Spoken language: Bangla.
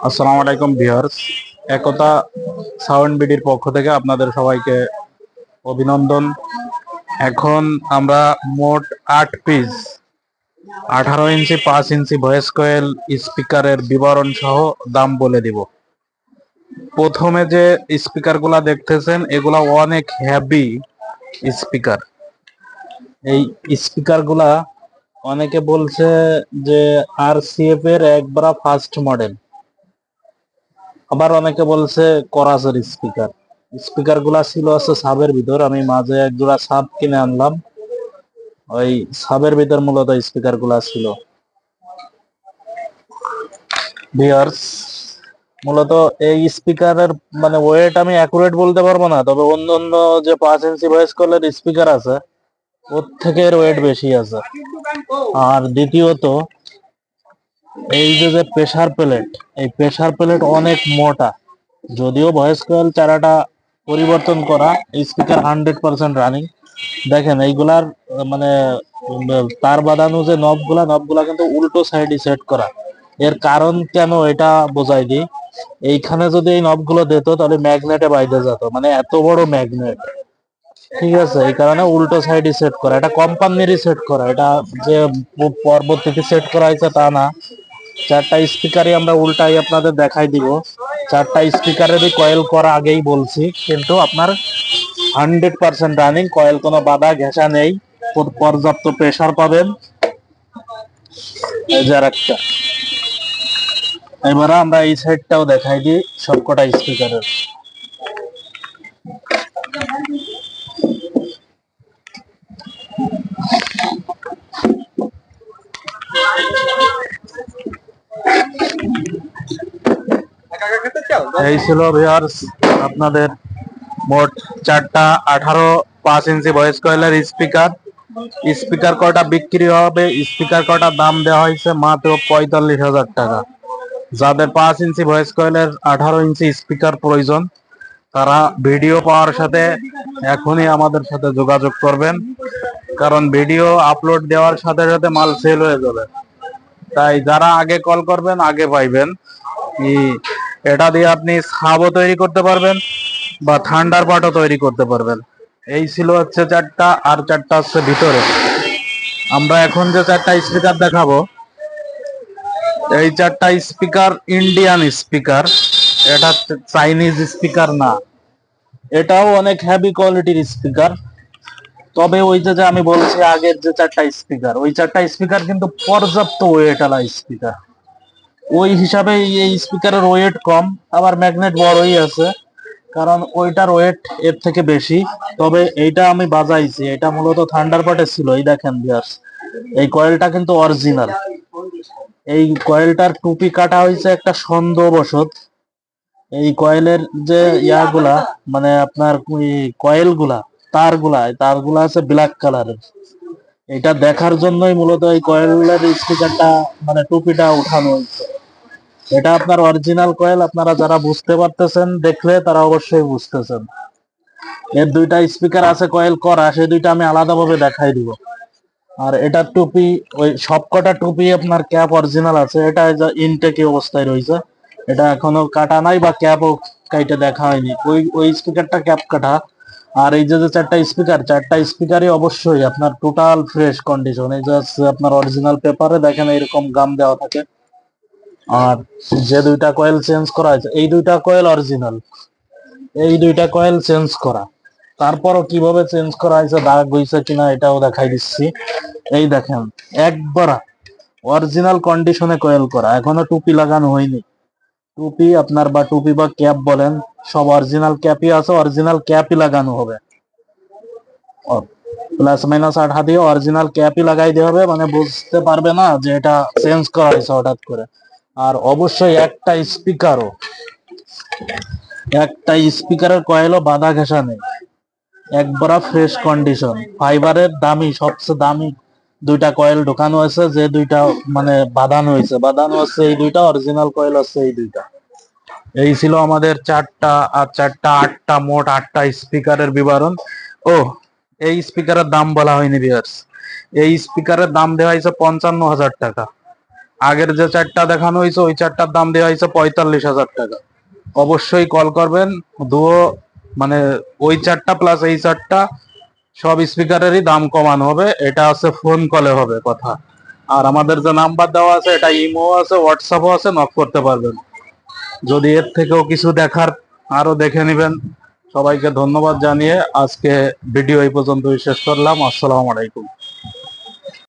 আসসালামু আলাইকুম ভিউয়ার্স। একতা সাউন্ড বিডির পক্ষ থেকে আপনাদের সবাইকে অভিনন্দন। এখন আমরা মোট 8 পিস 18 ইঞ্চি 5 ইঞ্চি ভয়েস কয়েল স্পিকারের বিবরণ সহ দাম বলে দিব। প্রথমে যে স্পিকারগুলা দেখতেছেন এগুলা অনেক হেভি স্পিকার। এই স্পিকারগুলা অনেকে বলছে যে RCF এর একবার ফার্স্ট মডেল, আবার অনেকে বলছে করাসের স্পিকার। স্পিকার গুলা ছিল আছে সাবের ভিতর, আমি মাঝে এক জোড়া সাব কিনে আনলাম, ওই সাবের ভিতর মূলত স্পিকার গুলা ছিল। ভিউয়ার্স, মূলত এই স্পিকারের মানে ওয়েট আমি অ্যাকুরেট বলতে পারবো না, তবে অন্য অন্য যে 5 ইঞ্চি ভয়েস কলের স্পিকার আছে ওর থেকে এর ওয়েট বেশি আছে। আর দ্বিতীয়ত এই যে প্রেসার প্লেট, এই প্রেসার প্লেট অনেক মোটা। যদিও ভয়েস কয়েল চারাটা পরিবর্তন করা, স্পিকার 100% রানিং। দেখেন এইগুলার মানে তার বাঁধানো যে নবগুলা কিন্তু উল্টো সাইডে সেট করা। এর কারণ কেন এটা বোঝাই দিই। এইখানে যদি এই নবগুলো দিত তাহলে ম্যাগনেটে বাইরে যেত, মানে এত বড় ম্যাগনেট। ঠিক আছে, এই কারণে উল্টো সাইডে সেট করা, এটা কোম্পানিরই সেট করা, এটা যে পরবর্তীতে সেট করা হয়েছে তা না। চারটা স্পিকারই আমরা উল্টাই আপনাদের দেখাই দিব। চারটা স্পিকারেরই কয়েল করা আগেই বলছি, কিন্তু আপনার 100% রানিং কয়েল, কোনো বাধা ঘেঁষা নেই, পর্যাপ্ত প্রেসার পাবেন। এই যে আরেকটা, এবারে আমরা এই সাইডটাও দেখাই দিই সবকটা স্পিকারের। এই ছিল ভিউয়ার্স আপনাদের মোট চারটা 5 ইঞ্চি ভয়েস কয়েলের স্পিকার। স্পিকার কটা বিক্রি হবে, স্পিকার কটা দাম দেওয়া হয়েছে মাত্র 45,000 টাকা। যাদের 5 ইঞ্চি ভয়েস কয়েলের 18 ইঞ্চি স্পিকার প্রয়োজন তারা ভিডিও পাওয়ার সাথে এখনই আমাদের সাথে যোগাযোগ করবেন, কারণ ভিডিও আপলোড দেওয়ার সাথে সাথে মাল সেল হয়ে যাবে। তাই যারা আগে কল করবেন আগে পাইবেন। এটা দিয়ে আপনি সাবও তৈরি করতে পারবেন বা থান্ডার পার্টও তৈরি করতে পারবেন। এই ছিল হচ্ছে চারটা, আর চারটা হচ্ছে ভিতরে। আমরা এখন যে চারটা স্পিকার দেখাবো, এই চারটা স্পিকার ইন্ডিয়ান স্পিকার, এটা চাইনিজ স্পিকার না। এটাও অনেক হেভি কোয়ালিটির স্পিকার, তবে ওই যে আমি বলছি আগের যে চারটা স্পিকার, ওই চারটা স্পিকার কিন্তু পর্যাপ্ত ওয়েট আলা স্পিকার। ওই হিসাবে এই স্পিকারের ওয়েট কম, আবার ম্যাগনেট বড়ই আছে, কারণ ওইটার ওয়েট এর থেকে বেশি। তবে এইটা আমি বাজাইছি, এটা মূলত থান্ডারবার্ডের ছিল। এই দেখেন ভিউয়ার্স, এই কয়েলটা কিন্তু অরিজিনাল। এই কয়েলটার টুপি কাটা হয়েছে একটা সন্দেহবশত। এই কয়েলের যে ইয়াগুলা, মানে আপনার কয়েলগুলা, তারগুলা আছে ব্ল্যাক কালারের। এটা দেখার জন্যই মূলত এই কয়েলের স্পিকারটা মানে টুপিটা উঠানো হয়েছে। এটা আপনার অরিজিনাল কয়েল, আপনারা যারা বুঝতে পারতেছেন দেখলে তারা অবশ্যই বুঝতেছেন। এর দুইটা স্পিকার আছে কয়েল করা, সেই দুইটা আমি আলাদাভাবে দেখাই দিব। আর এটা টুপি, ওই সবকটা টুপি আপনার ক্যাপ অরিজিনাল আছে। এটা ইনটেক অবস্থায় রয়েছে, এটা এখনো কাটা নাই বা ক্যাপও কাইটে দেখা হয়নি। ওই ওই স্পিকারটা ক্যাপ কাটা। আর এই যে চারটা স্পিকার, চারটা স্পিকারই অবশ্যই আপনার টোটাল ফ্রেশ কন্ডিশন। এই যে আপনার অরিজিনাল পেপারে দেখেন এরকম গাম দেওয়া থাকে। আর যে দুইটা কয়েল চেঞ্জ করা হয়েছে, এই দুইটা কয়েল অরিজিনাল, এই দুইটা কয়েল চেঞ্জ করা। তারপরও কিভাবে চেঞ্জ করা হয়েছে, দাগ হয়েছে কিনা এটাও দেখাই দিচ্ছি। এই দেখেন একবার অরিজিনাল কন্ডিশনে কয়েল করা, এখনো টুপি লাগানো হয়নি। টুপি আপনার বা টুপি বা ক্যাপ বলেন, সব অরিজিনাল ক্যাপই আছে, অরিজিনাল ক্যাপই লাগানো হবে। প্লাস মাইনাস 8 দিয়ে অরিজিনাল ক্যাপই লাগাই দেওয়া হবে, মানে বুঝতে পারবে না যে এটা চেঞ্জ করা হয়েছে হঠাৎ করে। আর অবশ্যই একটা স্পিকারের কয়েলও বাধা ঘেঁষা নেই, একবার ফ্রেশ কন্ডিশন। ফাইবারের দামি, সবচেয়ে দামি দুইটা কয়েল ঢোকানো আছে, যে দুইটা মানে বাঁধানো আছে এই দুইটা অরিজিনাল কয়েল আছে এই দুইটা। এই ছিল আমাদের চারটা আর চারটা 8টা, মোট 8টা স্পিকারের বিবরণ। ও, এই স্পিকারের দাম বলা হয়নি ভিউয়ার্স। এই স্পিকারের দাম দেওয়া হয়েছে 55,000 টাকা। আগের যে চারটা দেখানো হয়েছে ওই চারটার দাম দেওয়া হয়েছে 45,000 টাকা। অবশ্যই কল করবেন। দুও মানে ওই চারটা প্লাস এই চারটা সব স্পিকারেরই দাম কমানো হবে, এটা আছে ফোন কলে হবে কথা। আর আমাদের যে নাম্বার দেওয়া আছে এটা ইমো আছে, হোয়াটসঅ্যাপও আছে, নক করতে পারবেন। যদি এর থেকেও কিছু দেখার আরো দেখে নেবেন। সবাইকে ধন্যবাদ জানিয়ে আজকে ভিডিও এই পর্যন্তই শেষ করলাম। আসসালামু আলাইকুম।